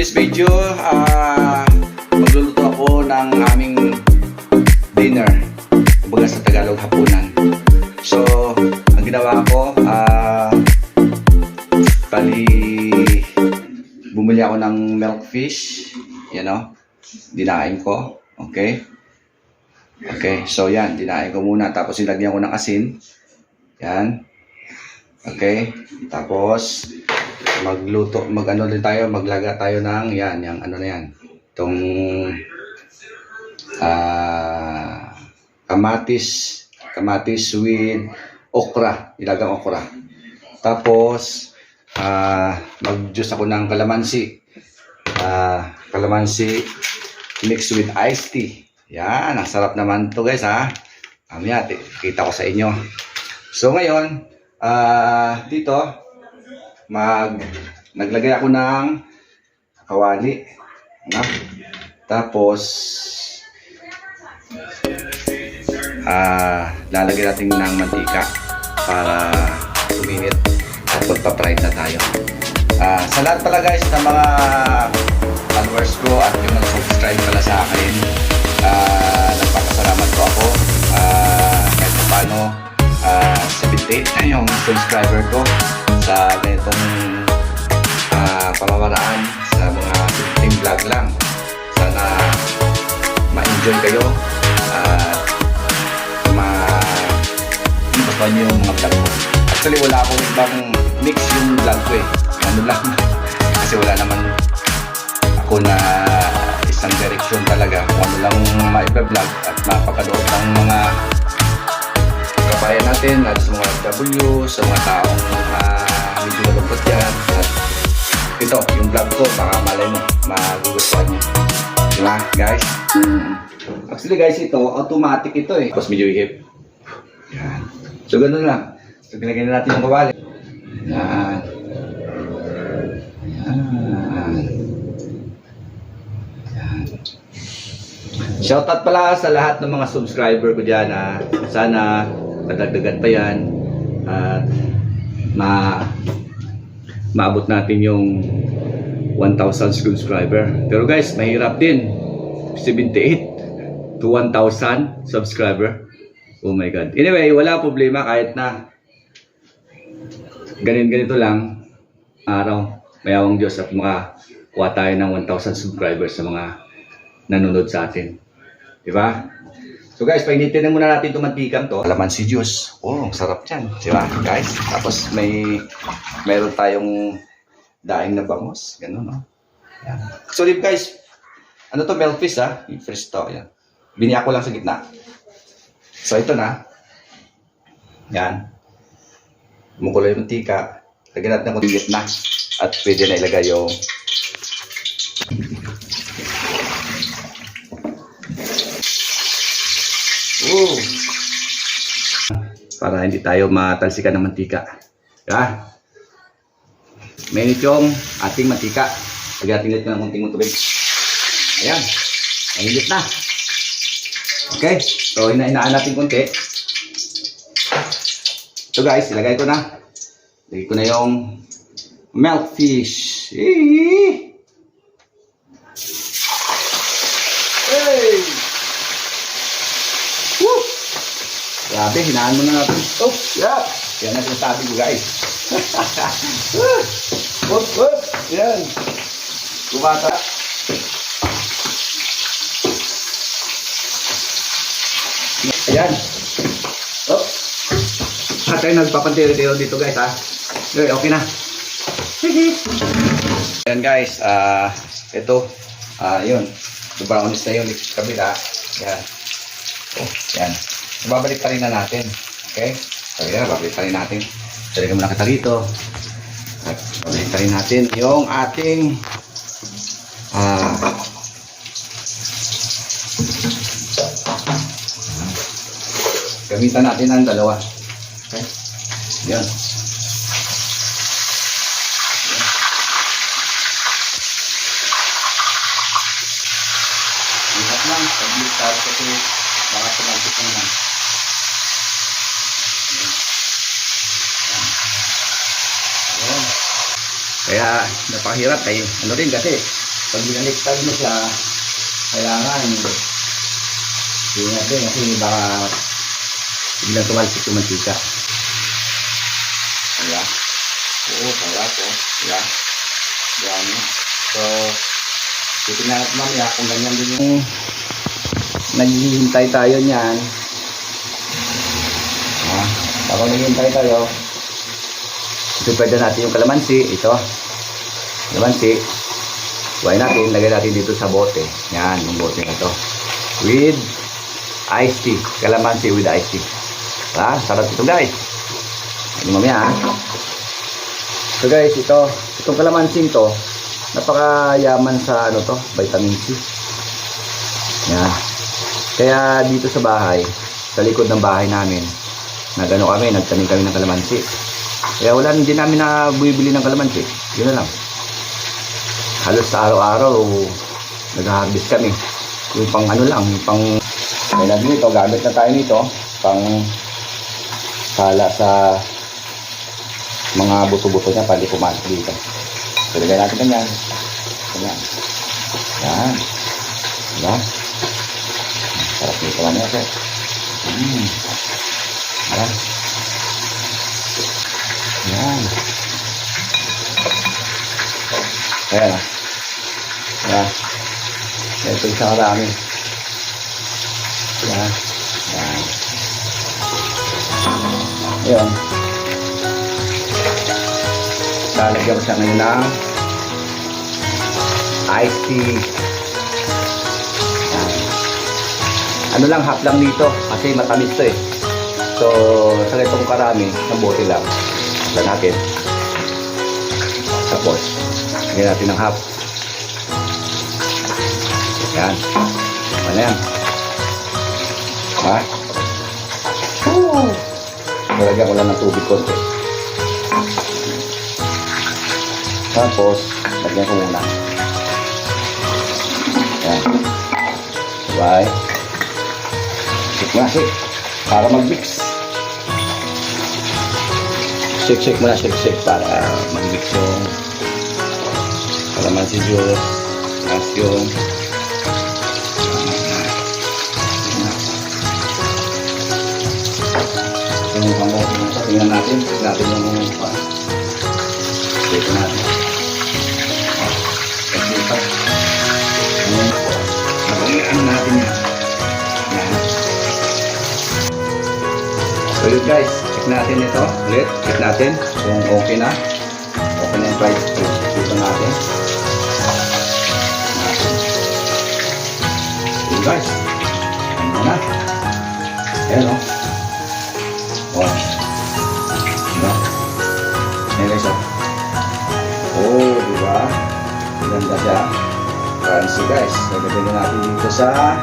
today's video, magluluto ako ng aming dinner. Kumbaga sa Tagalog, hapunan. So, ang ginawa ko, bumili ako ng milk fish. Yan o. Dinain ko. Okay. Okay. So, yan. Dinain ko muna. Tapos, nilagyan ko ng asin. Yan. Okay. Tapos, maglaga tayo ng yan, yung ano na yan. Itong kamatis with okra, ilagang okra. Tapos mag-juice ako ng kalamansi. Kalamansi mixed with iced tea. Yan, ang sarap naman to guys ha. Mamaya, kita ko sa inyo. So ngayon, dito naglagay ako ng kawali. Tapos lalagyan natin ng mantika para uminit at magpa-fry na tayo. Sa lahat pala guys ng mga followers ko at yung nag-subscribe pala sa akin, nagpapasalamat ko ako kahit paano 78 na yung subscriber ko sa ganitong pamamaraan sa mga simpleng vlog lang. Sana ma-enjoy kayo at ma-enjoy yung mga vlog ko. Actually wala akong ibang mix yung vlog ko eh. Ano lang kasi wala naman ako na isang direksyon talaga kung ano lang ma-vlog at mapapanood ng mga kabayan natin at sa mga W, sa mga taong medyo nalungkot dyan. At ito, yung vlog ko, baka malay mo, magugustuhan nyo. Diba, guys? Actually guys, ito, automatic ito eh. Tapos medyo ihip. Yan. So, ganun lang. So, ginagay na natin yung kawali. Yan. Yan. Yan. Shoutout pala sa lahat ng mga subscriber ko dyan. Sana kadagdagan pa yan at maabot natin yung 1,000 subscriber. Pero guys, mahirap din 78 to 1,000 subscriber. Oh my god. Anyway, wala problema kahit na ganito lang araw. Mayawang Diyos at makakuha tayo ng 1,000 subscribers sa mga nanonood sa atin. Diba? So guys, painitin na muna natin itong mantikang to. Kalamansi juice. Oh, ang sarap yan. Diba guys? Tapos mayroon tayong daing na bangos. Ganun, no? Yan. So guys, ano to? Milk fish ha? Yung fresh to. Yan. Biniyak ko lang sa gitna. So ito na. Yan. Kumukulo yung mantika. Lagyan natin ng gitna. At pwede na ilagay yung para hindi tayo matalsikan ng mantika. Yeah. Mainit yung ating mantika. Lagyan natin ng konting tubig. Ayan. Mainit na. Okay. So, hinahinaan natin konti. So guys, ilagay ko na. Lagay ko na yung milk fish. Hey! Woo! Grabe, hinaan mo na natin. Oh, yeah. Yan ang sinasabi ko guys. Yan. Kumata. Ayan. Oh. At tayo nagpapantiro dito guys ha. Okay na. Ayan guys. Ito. Yun. Brownies na yun. Kabila. Yan. Oh, yan. Babalik pa rin na natin. Okay? So yan, babalik pa rin natin. Talaga muna kita rito. At babalik pa rin natin yung ating gamitan natin ang dalawa. Okay? Yan. Ingat lang. Pag-start kasi baka tumagsik naman. Kaya napakahirap ano rin kasi pag binaliktad mo siya, kailangan ingat din kasi baka biglang tumalsik yung mantika. Diba? Oo, sarap oh. Diba? Diyan. So, titignan natin mamaya kung ganyan din yung naghihintay tayo niyan. Habang naghihintay tayo, pwede natin yung kalamansi. Ito. Kalamansi. Buhay natin. Lagay natin dito sa bote. Yan, yung bote na ito. With iced tea. Kalamansi with iced tea. Sarap ito guys. Ano mamaya So guys, itong kalamansi ito, napakayaman sa vitamin C. Yan. Kaya dito sa bahay, sa likod ng bahay namin, nagtanim kami ng kalamansi. Kaya hindi namin na bumibili ng kalamansi. Yun na lang. Halos sa araw-araw, nag-harvest kami. Yung pang kaya nito, gamit na tayo nito, pang sala sa mga buto-buto niya, pwede pumasok dito. So, lagay natin ganyan. Ganyan. Yan. Diba? Sarap nito lang yan, sir. Yan. Yan. Ayan. Yan. Ito yung isang marami. Yan. Yan. Ayan. Lalagyan ko siya ngayon ng iced tea. Yan. Ano lang, half lang dito kasi matamis to eh. So, sa itong karami, ng bote lang. Half natin. Tapos, lagyan natin ng half. Yan. Ano yan? Ha? Nalagyan ko lang ng tubig konti. Tapos, lagyan ko muna. Yan. Bye. Shake. Para mag-mix. Shake muna, shake para mag-mix yung kalamansi juice. Tapos yung pangbote na ito. Tingnan natin. Yung dito natin. Ano natin yan. So yun guys, check natin ito ulit. Check natin kung okay na. Okay na yung price dito natin. So guys, ano na. Ayan o. Oh. Diba? Ayan guys o. Oh, diba? Ganda siya. Fancy guys. So gagawin natin dito sa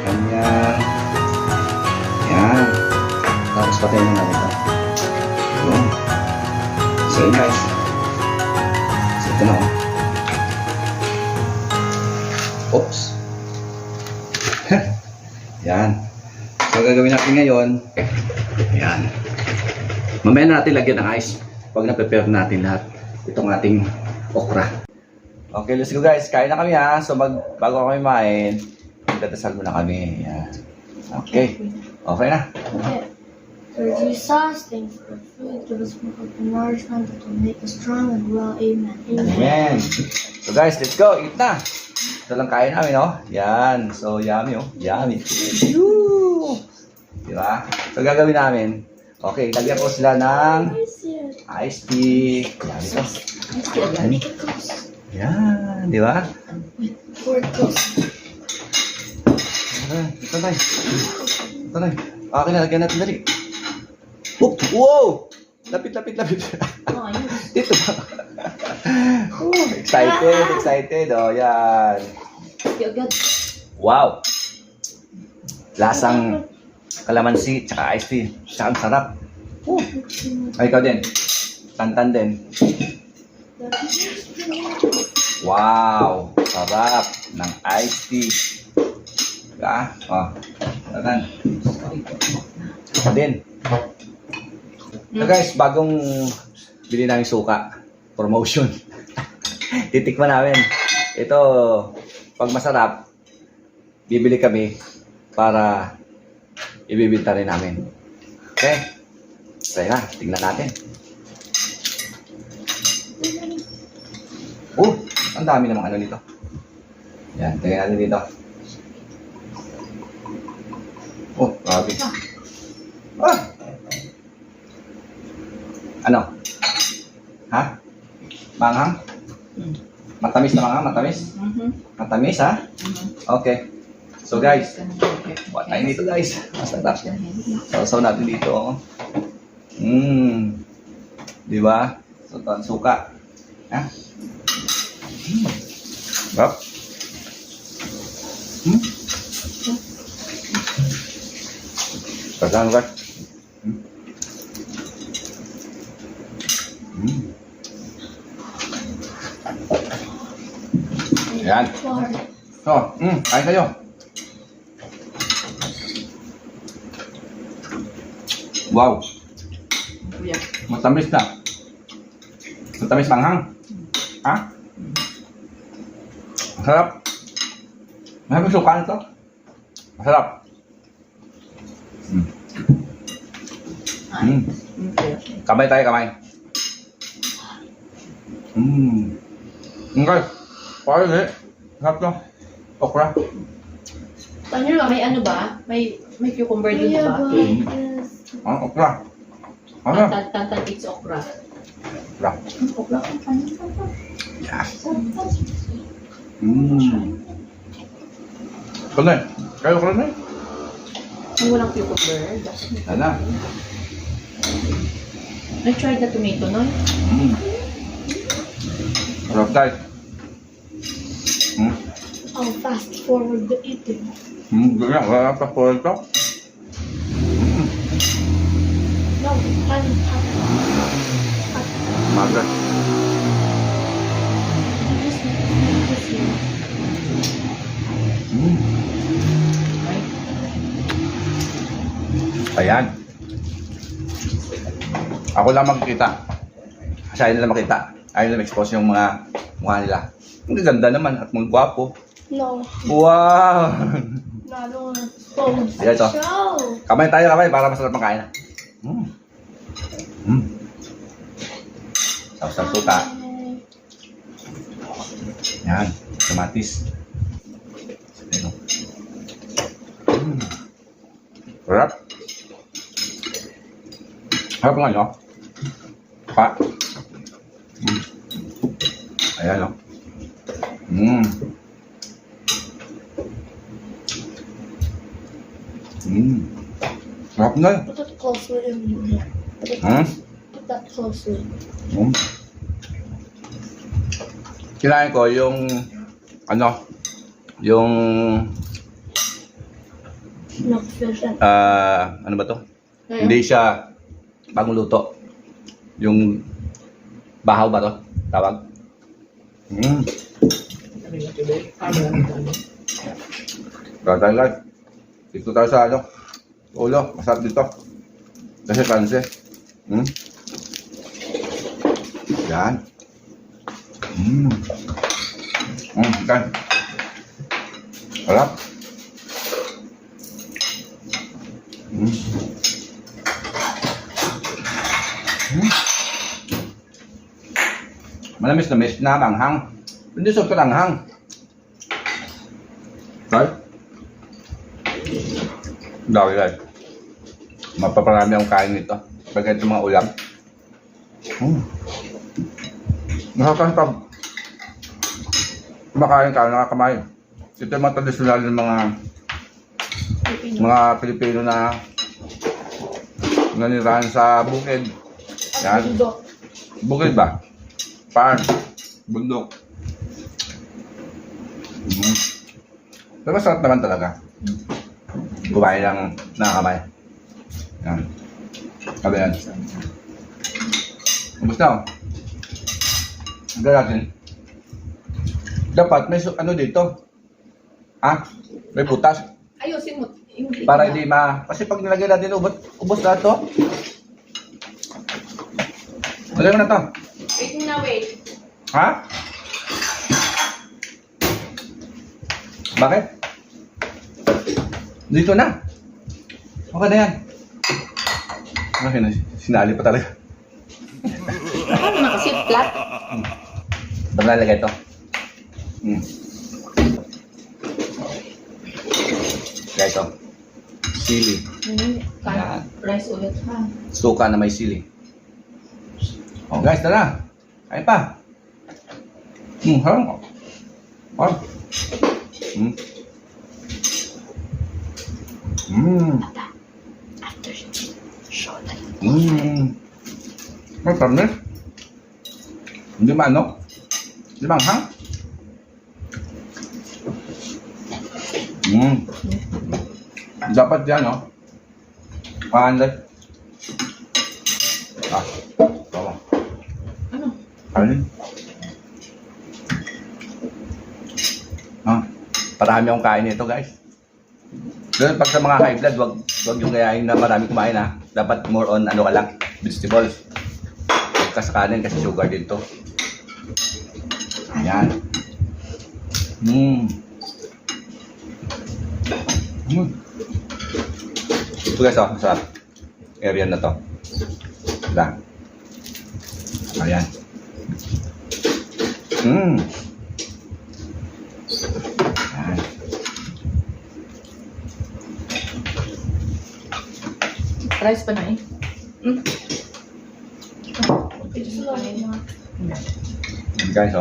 kanyang yan. Tapos patayin na natin ito. Yun. So yun guys. So ito na o. Oops. Yan. So gagawin natin ngayon. Yan. Mamaya natin lagyan ng ice pag na-prepare natin lahat itong ating okra. Okay, let's go guys. Kain na kami ha. So bago kami main, magdadasal muna kami. Yan. Okay. Okay na. Lord Jesus, thank you for food. Give us more of the nourishment that will make us strong and well. Amen. Amen. So guys, let's go. Eat na. Ito lang kain namin, no? Yan. So, yummy, oh. Yummy. Diba? So, gagawin namin. Okay, lagyan ko sila ng iced tea. Yan, ito. Yan. Diba? Ito na. Ito na. Okay na, lagyan natin dali. Oh, wow! Lapit. Dito ba? Excited. Oh, yan. Wow! Lasang kalamansi, tsaka iced tea. Siya ang sarap. Ay, ikaw din. Tantan din. Wow! Sarap ng iced tea. Diba? Oh, tantan. Ito din. So guys, bagong bili namin suka. Promotion. Titikman namin. ito, pag masarap, bibili kami para ibibinta rin namin. Okay? Try na, tingnan natin. Ang dami namang ano nito. Yan, tingnan natin dito. Grabe. Ano? Ha? Manghang? Matamis na manghang? Matamis? Matamis, ha? Okay. So guys, what tayo nito guys? Masarap. Sausaw natin dito. Oh. Di ba? So, suka. Ha? Sarap. Pagkaan guys. Ayan. So, kain kayo. Wow. Matamis na. Matamis manghang. Ha? Masarap. Masarap suka nito. Masarap. Kamay tayo, kamay. Okay. Parang sarap to. Okra. Paano may ano ba? May cucumber dito ba? Okra. Ano? Tantan it's okra. Okra. Okra. Yeah. Kano eh? Kayo kano eh? Kung walang cucumber, Sana. I tried the tomato, no? Sarap tayo. I'll fast forward the eating. Ganyan. Wala pa po ito. No, I'm Magat. Ayan. Ako lang makikita. Kasi ayaw nila makita. Ayaw nila expose yung mga mukha nila. Ang ganda naman at mga gwapo. No, Wow! no, I don't want to expose Ayan the ito. show. Kamay tayo, kamay, para masarap ang kain. Tapos ang suka. Yan, kamatis. Ayan. Sarap. Harap nga nyo. Pa. Ayan o. Sarap na. Put that closer in here. Put that closer. Kinain ko yung ano, yung Milk fish and ano ba to? Hindi siya bagong luto. Yung bahaw ba to? Tawag? Ganda lang. Dito tayo sa ano? Ulo, masarap dito. Kasi kanse. Yan. Yan. Harap. Manamis na manghang. Hindi super anghang. Right? Dami guys. Mapaparami akong kain nito. Pagka ito mga ulam. Nakakasapag. Kumakain ka, nakakamay. Ito yung mga tradisyonal ng mga Pilipino na nanirahan sa bukid. Yan. Bukid ba? Farm. Bundok. Pero masarap naman talaga. Kumain ng nakakamay. Yan. Sabi yan. Kumusta ako? Hanggang natin. Dapat may ano dito. May butas. Ayusin mo. Para hindi kasi pag nilagay natin ubos lahat to. Lagay mo na to. Wait na, wait. Ha? Bakit? Dito na. Okay na yan. Okay na. Sinali pa talaga. Ano na kasi flat? Ba't nalagay ito? Kaya ito. Sili. Yan. Rice ulit ha. Suka na may sili. Oh guys, tara. Kain pa. Harap ko. Harap. After show na. Ay, permis. Hindi maano. Hindi manghang. Dapat yan, no? Paanday. Tama. Ano? Alin? Parami akong kain nito, guys. Pero pag sa mga high blood, wag yung gayahin na marami kumain, ha. Dapat more on ano ka lang, vegetables. Huwag ka sa kanin kasi sugar din to. Ayan. Ito guys, sa area na to. Diba? Ayan. Ayan. Rice pa na eh. Guys,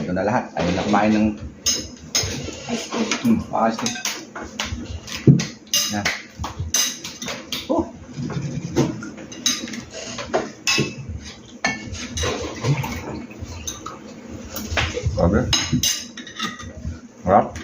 ito na lahat. Ayun na kumain ng ayos na. Yan. Sabi? Harap.